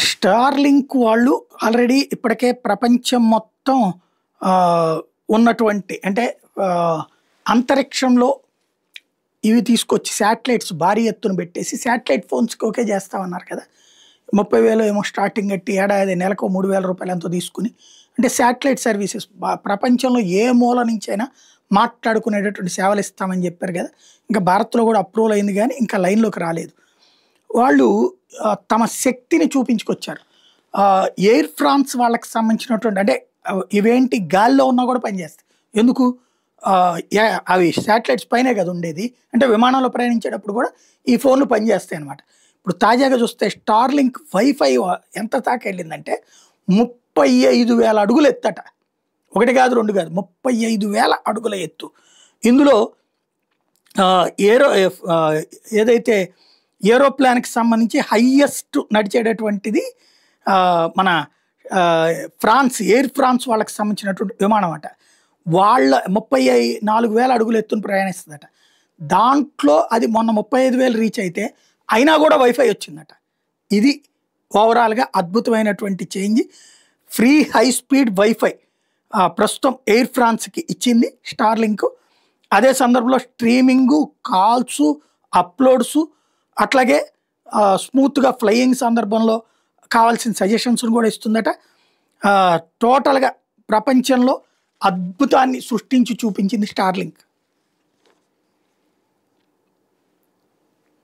Starlink వాళ్ళు already ఇప్పటికే ప్రపంచం మొత్తం ఉన్నటువంటి అంటే అంతరిక్షంలో ఇవి తీసుకొచ్చి శాటిలైట్స్ భారీ ఎత్తున పెట్టేసి శాటిలైట్ ఫోన్స్కి ఓకే చేస్తామన్నారు కదా. 30,000 ఏమో స్టార్టింగ్ కట్టి ఏడాది నెలకు 3,000 రూపాయలు ఎంతో తీసుకుని అంటే శాటిలైట్ సర్వీసెస్ ప్రపంచంలో ఏ మూల నుంచైనా మాట్లాడుకునేటటువంటి సేవలు ఇస్తామని చెప్పారు కదా. ఇంకా భారత్లో కూడా అప్రూవల్ అయింది కానీ ఇంకా లైన్లోకి రాలేదు. వాళ్ళు తమ శక్తిని చూపించుకొచ్చారు. ఎయిర్ ఫ్రాన్స్ వాళ్ళకి సంబంధించినటువంటి అంటే ఇవేంటి గాల్లో ఉన్నా కూడా పనిచేస్తాయి. ఎందుకు అవి శాటిలైట్స్ పైనే కదా ఉండేది, అంటే విమానంలో ప్రయాణించేటప్పుడు కూడా ఈ ఫోన్లు పనిచేస్తాయి అనమాట. ఇప్పుడు తాజాగా చూస్తే స్టార్లింక్ వైఫై ఎంత దాకా వెళ్ళిందంటే 35,000 అడుగులు ఎత్తట. ఒకటి కాదు రెండు కాదు, 35,000 అడుగుల ఎత్తు. ఇందులో ఏదైతే ఏరోప్లాన్కి సంబంధించి హైయెస్ట్ నడిచేటటువంటిది మన ఫ్రాన్స్ ఎయిర్ ఫ్రాన్స్ వాళ్ళకి సంబంధించినటువంటి విమానం అట. వాళ్ళ 34,000 అడుగులు ఎత్తున ప్రయాణిస్తుందట. దాంట్లో అది మొన్న 35,000 రీచ్ అయితే అయినా కూడా వైఫై వచ్చిందట. ఇది ఓవరాల్గా అద్భుతమైనటువంటి change. Free high speed wifi ప్రస్తుతం ఎయిర్ ఫ్రాన్స్కి ఇచ్చింది స్టార్లింక్. అదే సందర్భంలో స్ట్రీమింగు, కాల్సు, అప్లోడ్సు, అట్లాగే స్మూత్గా ఫ్లయింగ్ సందర్భంలో కావాల్సిన సజెషన్స్ను కూడా ఇస్తుందట. టోటల్గా ప్రపంచంలో అద్భుతాన్ని సృష్టించి చూపించింది స్టార్లింక్.